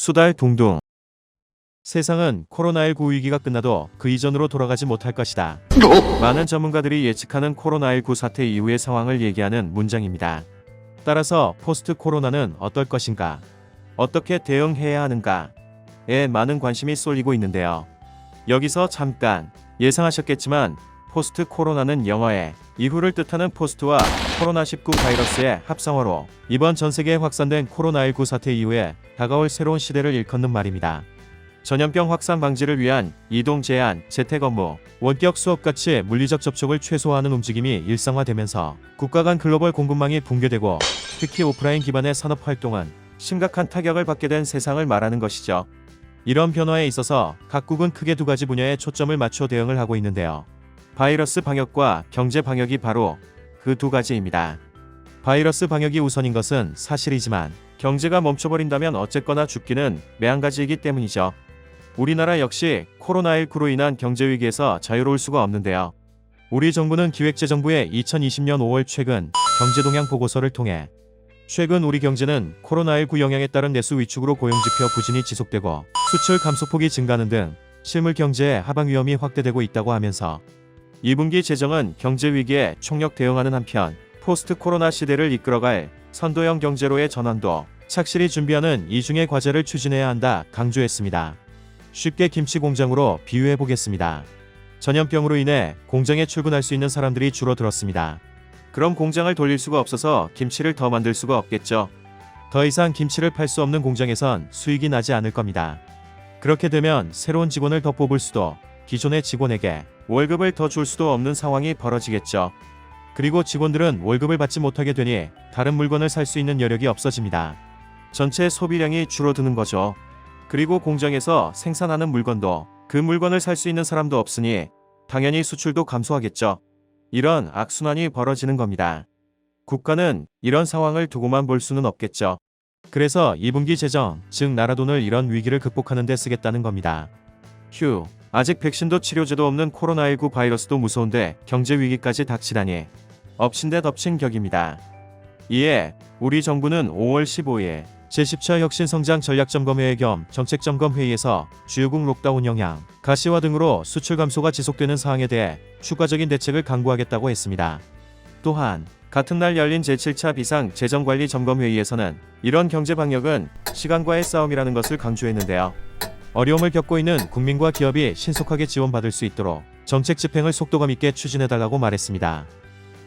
수달 동동. 세상은 코로나19 위기가 끝나도 그 이전으로 돌아가지 못할 것이다. 많은 전문가들이 예측하는 코로나19 사태 이후의 상황을 얘기하는 문장입니다. 따라서 포스트 코로나는 어떨 것인가? 어떻게 대응해야 하는가에 많은 관심이 쏠리고 있는데요. 여기서 잠깐, 예상하셨겠지만 포스트 코로나는 영어의 이후를 뜻하는 포스트와 코로나19 바이러스의 합성어로 이번 전세계에 확산된 코로나19 사태 이후에 다가올 새로운 시대를 일컫는 말입니다. 전염병 확산 방지를 위한 이동 제한, 재택업무, 원격 수업같이 물리적 접촉을 최소화하는 움직임이 일상화되면서 국가 간 글로벌 공급망이 붕괴되고 특히 오프라인 기반의 산업활동은 심각한 타격을 받게 된 세상을 말하는 것이죠. 이런 변화에 있어서 각국은 크게 두 가지 분야에 초점을 맞춰 대응을 하고 있는데요. 바이러스 방역과 경제 방역이 바로 그 두 가지입니다. 바이러스 방역이 우선인 것은 사실이지만 경제가 멈춰버린다면 어쨌거나 죽기는 매한가지이기 때문이죠. 우리나라 역시 코로나19로 인한 경제위기에서 자유로울 수가 없는데요. 우리 정부는 기획재정부의 2020년 5월 최근 경제동향 보고서를 통해 최근 우리 경제는 코로나19 영향에 따른 내수 위축으로 고용지표 부진이 지속되고 수출 감소폭이 증가하는 등 실물 경제의 하방 위험이 확대되고 있다고 하면서 2분기 재정은 경제위기에 총력 대응하는 한편 포스트 코로나 시대를 이끌어갈 선도형 경제로의 전환도 착실히 준비하는 이중의 과제를 추진해야 한다 강조했습니다. 쉽게 김치 공장으로 비유해 보겠습니다. 전염병으로 인해 공장에 출근할 수 있는 사람들이 줄어들었습니다. 그럼 공장을 돌릴 수가 없어서 김치를 더 만들 수가 없겠죠. 더 이상 김치를 팔 수 없는 공장에선 수익이 나지 않을 겁니다. 그렇게 되면 새로운 직원을 더 뽑을 수도, 기존의 직원에게 월급을 더 줄 수도 없는 상황이 벌어지겠죠. 그리고 직원들은 월급을 받지 못하게 되니 다른 물건을 살 수 있는 여력이 없어집니다. 전체 소비량이 줄어드는 거죠. 그리고 공장에서 생산하는 물건도 그 물건을 살 수 있는 사람도 없으니 당연히 수출도 감소하겠죠. 이런 악순환이 벌어지는 겁니다. 국가는 이런 상황을 두고만 볼 수는 없겠죠. 그래서 2분기 재정, 즉 나라 돈을 이런 위기를 극복하는 데 쓰겠다는 겁니다. 아직 백신도 치료제도 없는 코로나19 바이러스도 무서운데 경제 위기까지 닥치다니 엎친 데 덮친 격입니다. 이에 우리 정부는 5월 15일 제10차 혁신성장 전략점검회의 겸 정책점검회의에서 주요국 록다운 영향, 가시화 등으로 수출 감소가 지속되는 사항에 대해 추가적인 대책을 강구하겠다고 했습니다. 또한 같은 날 열린 제7차 비상재정관리점검회의에서는 이런 경제방역은 시간과의 싸움이라는 것을 강조했는데요. 어려움을 겪고 있는 국민과 기업이 신속하게 지원받을 수 있도록 정책 집행을 속도감 있게 추진해달라고 말했습니다.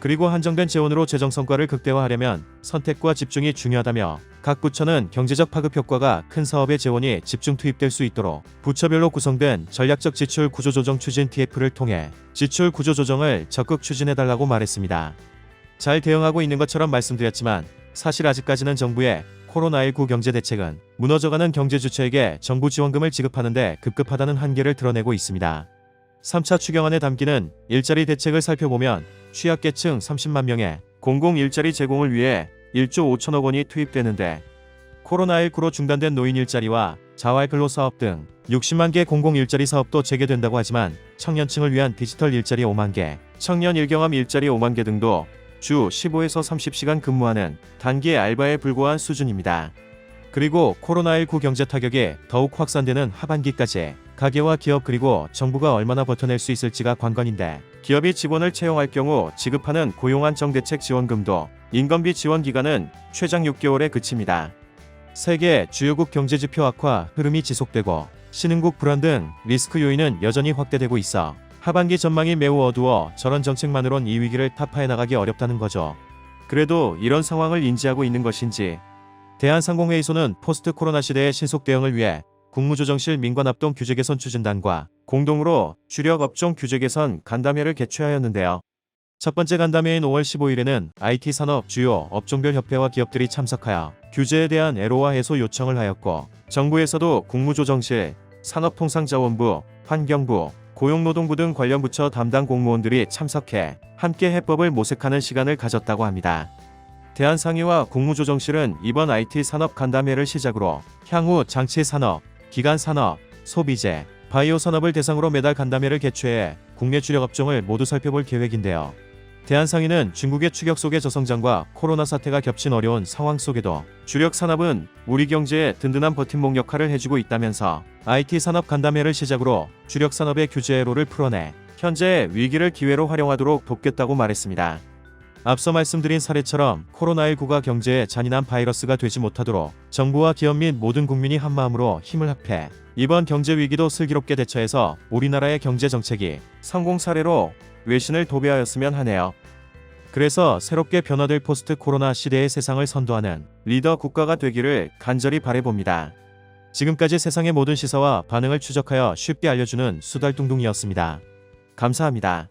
그리고 한정된 재원으로 재정 성과를 극대화하려면 선택과 집중이 중요하다며 각 부처는 경제적 파급 효과가 큰 사업에 재원이 집중 투입될 수 있도록 부처별로 구성된 전략적 지출 구조조정 추진 TF를 통해 지출 구조조정을 적극 추진해달라고 말했습니다. 잘 대응하고 있는 것처럼 말씀드렸지만 사실 아직까지는 정부의 코로나19 경제대책은 무너져가는 경제주체에게 정부 지원금을 지급하는데 급급하다는 한계를 드러내고 있습니다. 3차 추경안에 담기는 일자리 대책을 살펴보면 취약계층 30만 명의 공공 일자리 제공을 위해 1조 5천억 원이 투입되는데 코로나19로 중단된 노인 일자리와 자활근로사업 등 60만 개 공공 일자리 사업도 재개된다고 하지만 청년층을 위한 디지털 일자리 5만 개, 청년 일경험 일자리 5만 개 등도 주 15에서 30시간 근무하는 단기 알바에 불과한 수준입니다. 그리고 코로나19 경제 타격이 더욱 확산되는 하반기까지 가계와 기업 그리고 정부가 얼마나 버텨낼 수 있을지가 관건인데 기업이 직원을 채용할 경우 지급하는 고용안정대책 지원금도 인건비 지원 기간은 최장 6개월에 그칩니다. 세계 주요국 경제지표 악화 흐름이 지속되고 신흥국 불안 등 리스크 요인은 여전히 확대되고 있어 하반기 전망이 매우 어두워 저런 정책만으론 이 위기를 타파해 나가기 어렵다는 거죠. 그래도 이런 상황을 인지하고 있는 것인지 대한상공회의소는 포스트 코로나 시대의 신속 대응을 위해 국무조정실 민관합동 규제개선 추진단과 공동으로 주력 업종 규제개선 간담회를 개최하였는데요. 첫 번째 간담회인 5월 15일에는 IT 산업 주요 업종별 협회와 기업들이 참석하여 규제에 대한 애로와 해소 요청을 하였고 정부에서도 국무조정실, 산업통상자원부, 환경부, 고용노동부 등 관련 부처 담당 공무원들이 참석해 함께 해법을 모색하는 시간을 가졌다고 합니다. 대한상의와 국무조정실은 이번 IT 산업 간담회를 시작으로 향후 장치산업, 기간산업, 소비재, 바이오 산업을 대상으로 매달 간담회를 개최해 국내 주력 업종을 모두 살펴볼 계획인데요. 대한상인은 중국의 추격 속의 저성장과 코로나 사태가 겹친 어려운 상황 속에도 주력 산업은 우리 경제에 든든한 버팀목 역할을 해주고 있다면서 IT 산업 간담회를 시작으로 주력 산업의 규제 애로를 풀어내 현재 위기를 기회로 활용하도록 돕겠다고 말했습니다. 앞서 말씀드린 사례처럼 코로나19가 경제에 잔인한 바이러스가 되지 못하도록 정부와 기업 및 모든 국민이 한마음으로 힘을 합해 이번 경제 위기도 슬기롭게 대처해서 우리나라의 경제 정책이 성공 사례로 외신을 도배하였으면 하네요. 그래서 새롭게 변화될 포스트 코로나 시대의 세상을 선도하는 리더 국가가 되기를 간절히 바라봅니다. 지금까지 세상의 모든 시사와 반응을 추적하여 쉽게 알려주는 수달뚱뚱이었습니다. 감사합니다.